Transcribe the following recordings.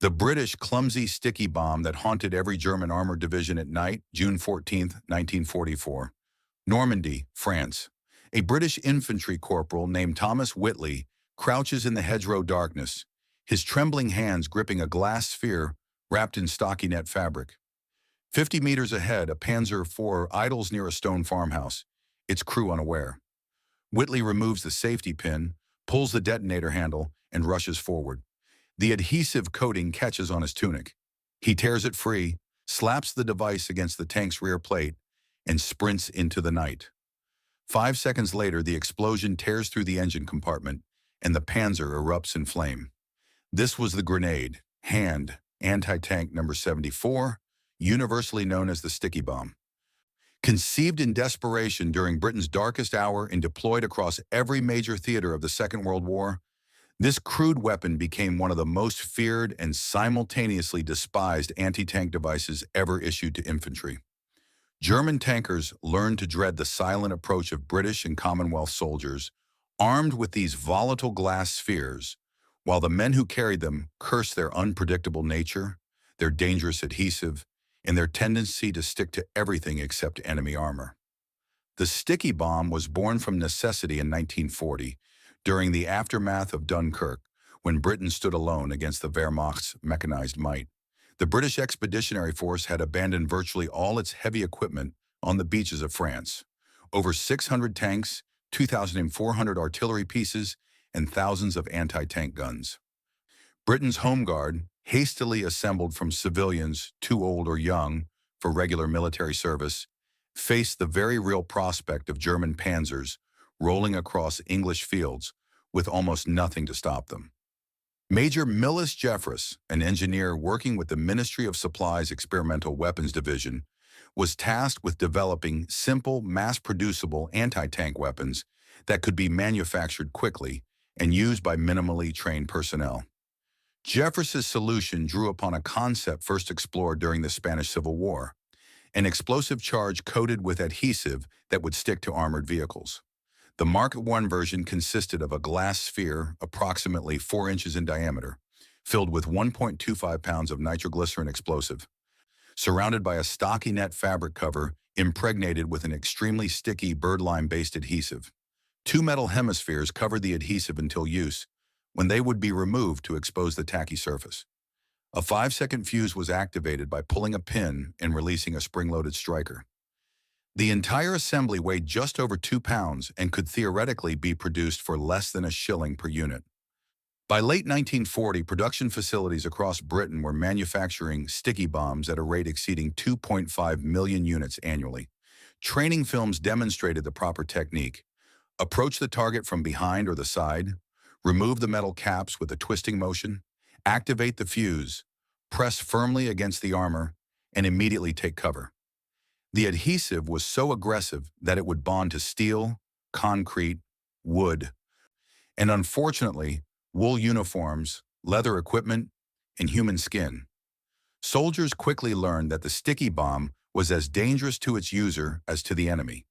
The British Clumsy sticky bomb that haunted every German armored division at night, June 14, 1944. Normandy, France. A British infantry corporal named Thomas Whitley crouches in the hedgerow darkness, his trembling hands gripping a glass sphere wrapped in stockinette fabric. 50 meters ahead, a Panzer IV idles near a stone farmhouse, its crew unaware. Whitley removes the safety pin, pulls the detonator handle, and rushes forward. The adhesive coating catches on his tunic. He tears it free, slaps the device against the tank's rear plate, and sprints into the night. 5 seconds later, the explosion tears through the engine compartment, and the Panzer erupts in flame. This was the grenade, hand, anti-tank number 74, universally known as the sticky bomb. Conceived in desperation during Britain's darkest hour and deployed across every major theater of the Second World War, this crude weapon became one of the most feared and simultaneously despised anti-tank devices ever issued to infantry. German tankers learned to dread the silent approach of British and Commonwealth soldiers, armed with these volatile glass spheres, while the men who carried them cursed their unpredictable nature, their dangerous adhesive, and their tendency to stick to everything except enemy armor. The sticky bomb was born from necessity in 1940, during the aftermath of Dunkirk, when Britain stood alone against the Wehrmacht's mechanized might. The British Expeditionary Force had abandoned virtually all its heavy equipment on the beaches of France. Over 600 tanks, 2,400 artillery pieces, and thousands of anti-tank guns. Britain's Home Guard, hastily assembled from civilians too old or young for regular military service, faced the very real prospect of German panzers rolling across English fields with almost nothing to stop them. Major Millis Jeffress, an engineer working with the Ministry of Supply's Experimental Weapons Division, was tasked with developing simple, mass-producible anti-tank weapons that could be manufactured quickly and used by minimally trained personnel. Jeffress's solution drew upon a concept first explored during the Spanish Civil War, an explosive charge coated with adhesive that would stick to armored vehicles. The Mark I version consisted of a glass sphere approximately 4 inches in diameter, filled with 1.25 pounds of nitroglycerin explosive, surrounded by a stockinette fabric cover impregnated with an extremely sticky birdlime-based adhesive. 2 metal hemispheres covered the adhesive until use, when they would be removed to expose the tacky surface. A 5-second fuse was activated by pulling a pin and releasing a spring-loaded striker. The entire assembly weighed just over 2 pounds and could theoretically be produced for less than a shilling per unit. By late 1940, production facilities across Britain were manufacturing sticky bombs at a rate exceeding 2.5 million units annually. Training films demonstrated the proper technique. Approach the target from behind or the side, remove the metal caps with a twisting motion, activate the fuse, press firmly against the armor, and immediately take cover. The adhesive was so aggressive that it would bond to steel, concrete, wood, and unfortunately, wool uniforms, leather equipment, and human skin. Soldiers quickly learned that the sticky bomb was as dangerous to its user as to the enemy.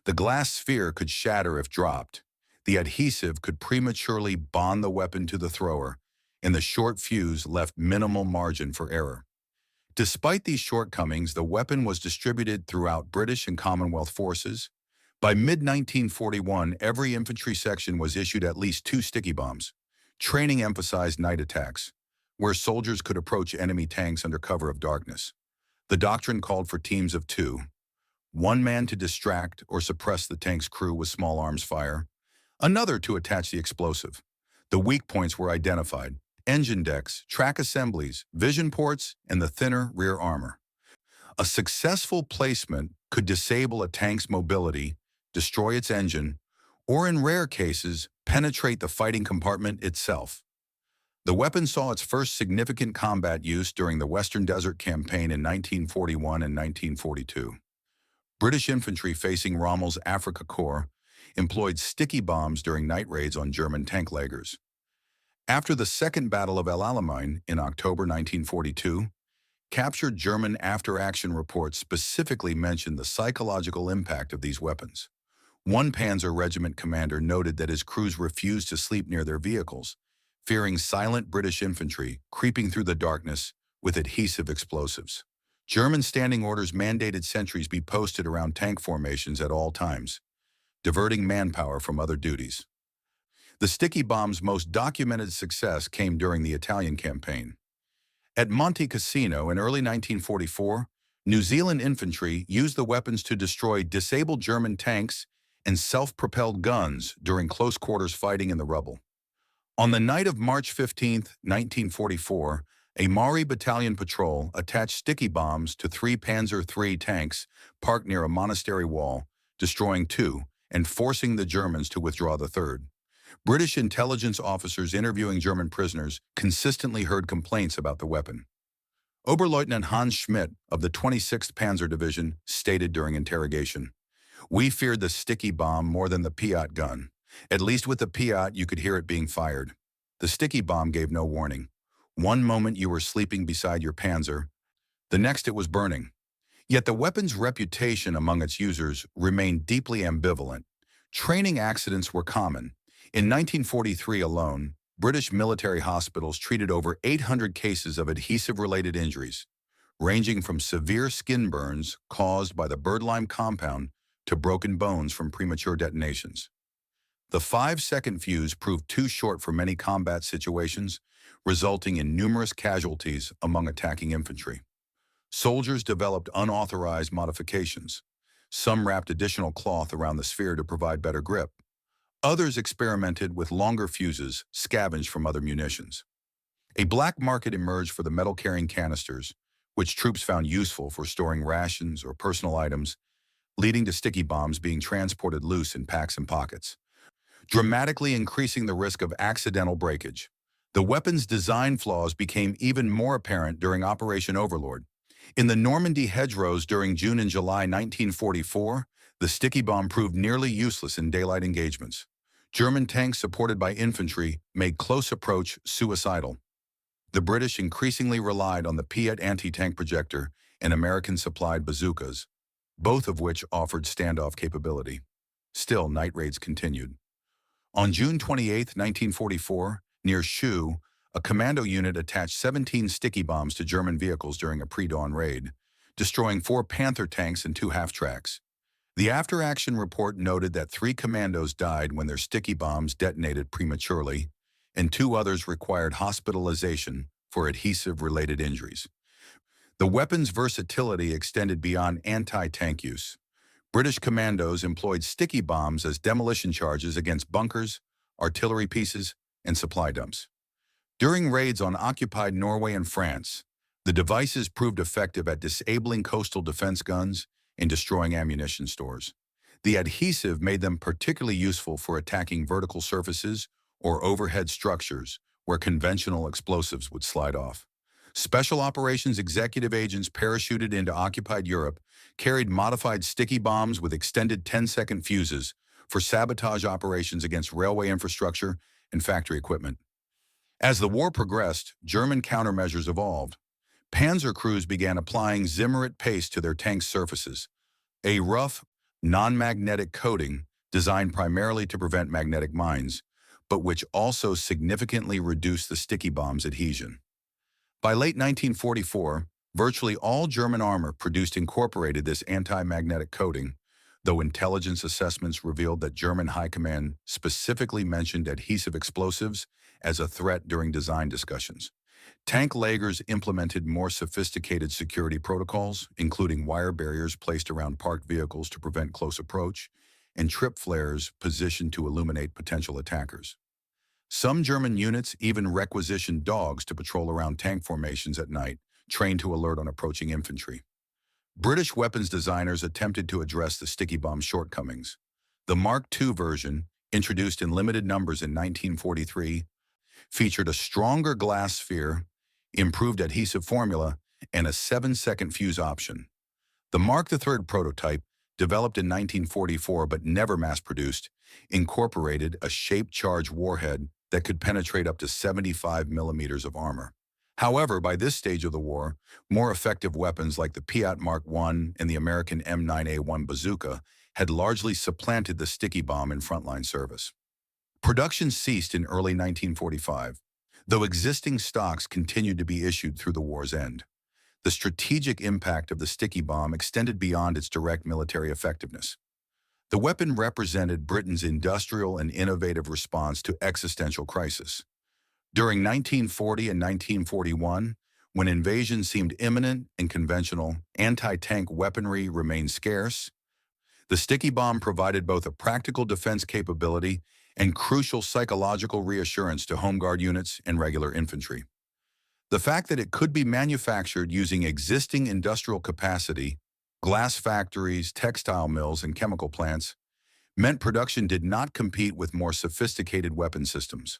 The glass sphere could shatter if dropped. The adhesive could prematurely bond the weapon to the thrower, and the short fuse left minimal margin for error. Despite these shortcomings, the weapon was distributed throughout British and Commonwealth forces. By mid-1941, every infantry section was issued at least 2 sticky bombs. Training emphasized night attacks, where soldiers could approach enemy tanks under cover of darkness. The doctrine called for teams of 2. One man to distract or suppress the tank's crew with small arms fire, another to attach the explosive. The weak points were identified: engine decks, track assemblies, vision ports, and the thinner rear armor. A successful placement could disable a tank's mobility, destroy its engine, or in rare cases, penetrate the fighting compartment itself. The weapon saw its first significant combat use during the Western Desert Campaign in 1941 and 1942. British infantry facing Rommel's Afrika Korps employed sticky bombs during night raids on German tank laggers. After the Second Battle of El Alamein in October 1942, captured German after-action reports specifically mentioned the psychological impact of these weapons. One Panzer Regiment commander noted that his crews refused to sleep near their vehicles, fearing silent British infantry creeping through the darkness with adhesive explosives. German standing orders mandated sentries be posted around tank formations at all times, diverting manpower from other duties. The sticky bomb's most documented success came during the Italian campaign. At Monte Cassino in early 1944, New Zealand infantry used the weapons to destroy disabled German tanks and self-propelled guns during close-quarters fighting in the rubble. On the night of March 15, 1944, a Maury Battalion patrol attached sticky bombs to 3 Panzer III tanks parked near a monastery wall, destroying 2 and forcing the Germans to withdraw the third. British intelligence officers interviewing German prisoners consistently heard complaints about the weapon. Oberleutnant Hans Schmidt of the 26th Panzer Division stated during interrogation, "We feared the sticky bomb more than the Piat gun. At least with the Piat, you could hear it being fired. The sticky bomb gave no warning. One moment you were sleeping beside your Panzer, the next it was burning." Yet the weapon's reputation among its users remained deeply ambivalent. Training accidents were common. In 1943 alone, British military hospitals treated over 800 cases of adhesive-related injuries, ranging from severe skin burns caused by the birdlime compound to broken bones from premature detonations. The 5-second fuse proved too short for many combat situations, resulting in numerous casualties among attacking infantry. Soldiers developed unauthorized modifications. Some wrapped additional cloth around the sphere to provide better grip. Others experimented with longer fuses scavenged from other munitions. A black market emerged for the metal-carrying canisters, which troops found useful for storing rations or personal items, leading to sticky bombs being transported loose in packs and pockets, dramatically increasing the risk of accidental breakage. The weapon's design flaws became even more apparent during Operation Overlord. In the Normandy hedgerows during June and July 1944, the sticky bomb proved nearly useless in daylight engagements. German tanks supported by infantry made close approach suicidal. The British increasingly relied on the Piat anti-tank projector and American-supplied bazookas, both of which offered standoff capability. Still, night raids continued. On June 28, 1944, near Shu, a commando unit attached 17 sticky bombs to German vehicles during a pre-dawn raid, destroying 4 Panther tanks and 2 half-tracks. The after-action report noted that 3 commandos died when their sticky bombs detonated prematurely, and 2 others required hospitalization for adhesive-related injuries. The weapon's versatility extended beyond anti-tank use. British commandos employed sticky bombs as demolition charges against bunkers, artillery pieces, and supply dumps. During raids on occupied Norway and France, the devices proved effective at disabling coastal defense guns and destroying ammunition stores. The adhesive made them particularly useful for attacking vertical surfaces or overhead structures where conventional explosives would slide off. Special operations executive agents parachuted into occupied Europe carried modified sticky bombs with extended 10-second fuses for sabotage operations against railway infrastructure and factory equipment. As the war progressed, German countermeasures evolved. Panzer crews began applying Zimmerit paste to their tank surfaces, a rough, non-magnetic coating designed primarily to prevent magnetic mines, but which also significantly reduced the sticky bomb's adhesion. By late 1944, virtually all German armor produced incorporated this anti-magnetic coating, though intelligence assessments revealed that German high command specifically mentioned adhesive explosives as a threat during design discussions. Tank lagers implemented more sophisticated security protocols, including wire barriers placed around parked vehicles to prevent close approach, and trip flares positioned to illuminate potential attackers. Some German units even requisitioned dogs to patrol around tank formations at night, trained to alert on approaching infantry. British weapons designers attempted to address the sticky bomb's shortcomings. The Mark II version, introduced in limited numbers in 1943, featured a stronger glass sphere, improved adhesive formula, and a 7-second fuse option. The Mark III prototype, developed in 1944 but never mass-produced, incorporated a shaped-charge warhead that could penetrate up to 75 millimeters of armor. However, by this stage of the war, more effective weapons like the Piat Mark I and the American M9A1 bazooka had largely supplanted the sticky bomb in frontline service. Production ceased in early 1945. though existing stocks continued to be issued through the war's end. The strategic impact of the sticky bomb extended beyond its direct military effectiveness. The weapon represented Britain's industrial and innovative response to existential crisis. During 1940 and 1941, when invasion seemed imminent and conventional anti-tank weaponry remained scarce, the sticky bomb provided both a practical defense capability and crucial psychological reassurance to Home Guard units and regular infantry. The fact that it could be manufactured using existing industrial capacity, glass factories, textile mills, and chemical plants, meant production did not compete with more sophisticated weapon systems.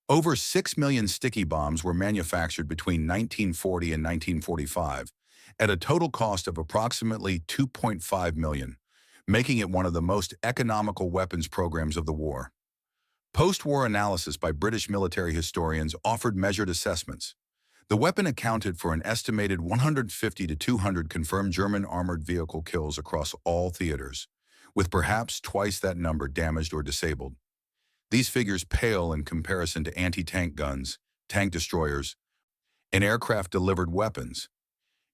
Over 6 million sticky bombs were manufactured between 1940 and 1945, at a total cost of approximately $2.5 million, making it one of the most economical weapons programs of the war. Post-war analysis by British military historians offered measured assessments. The weapon accounted for an estimated 150 to 200 confirmed German armored vehicle kills across all theaters, with perhaps twice that number damaged or disabled. These figures pale in comparison to anti-tank guns, tank destroyers, and aircraft-delivered weapons.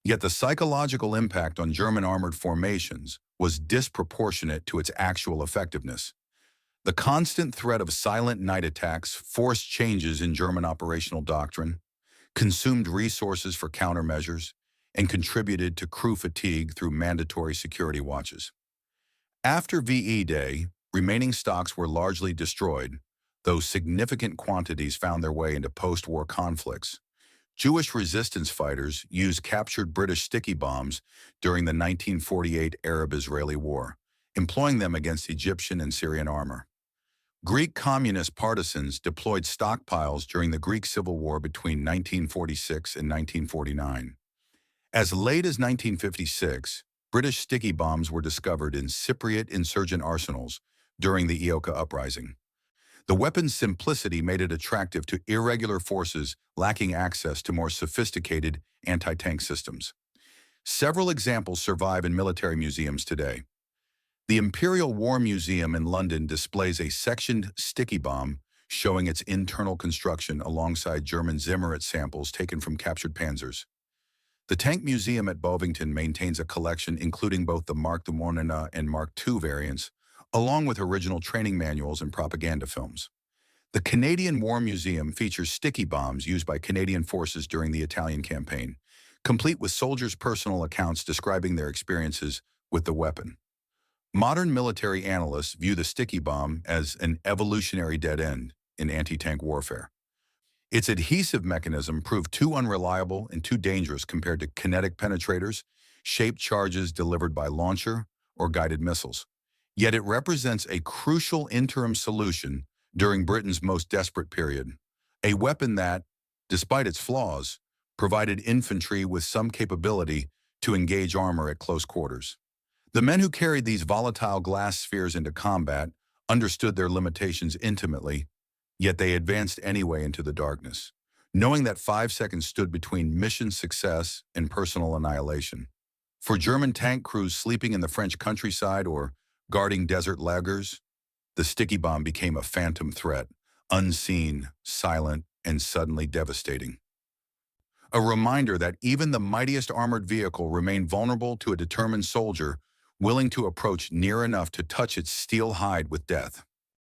Yet the psychological impact on German armored formations was disproportionate to its actual effectiveness. The constant threat of silent night attacks forced changes in German operational doctrine, consumed resources for countermeasures, and contributed to crew fatigue through mandatory security watches. After VE Day, remaining stocks were largely destroyed, though significant quantities found their way into post-war conflicts. Jewish resistance fighters used captured British sticky bombs during the 1948 Arab-Israeli War, employing them against Egyptian and Syrian armor. Greek communist partisans deployed stockpiles during the Greek Civil War between 1946 and 1949. As late as 1956, British sticky bombs were discovered in Cypriot insurgent arsenals during the Ioka Uprising. The weapon's simplicity made it attractive to irregular forces lacking access to more sophisticated anti-tank systems. Several examples survive in military museums today. The Imperial War Museum in London displays a sectioned sticky bomb showing its internal construction alongside German Zimmerit samples taken from captured panzers. The Tank Museum at Bovington maintains a collection including both the Mark I and Mark II variants, along with original training manuals and propaganda films. The Canadian War Museum features sticky bombs used by Canadian forces during the Italian campaign, complete with soldiers' personal accounts describing their experiences with the weapon. Modern military analysts view the sticky bomb as an evolutionary dead end in anti-tank warfare. Its adhesive mechanism proved too unreliable and too dangerous compared to kinetic penetrators, shaped charges delivered by launcher, or guided missiles. Yet it represents a crucial interim solution during Britain's most desperate period, a weapon that, despite its flaws, provided infantry with some capability to engage armor at close quarters. The men who carried these volatile glass spheres into combat understood their limitations intimately, yet they advanced anyway into the darkness, knowing that 5 seconds stood between mission success and personal annihilation. For German tank crews sleeping in the French countryside or guarding desert lagers, the sticky bomb became a phantom threat, unseen, silent, and suddenly devastating. A reminder that even the mightiest armored vehicle remained vulnerable to a determined soldier willing to approach near enough to touch its steel hide with death.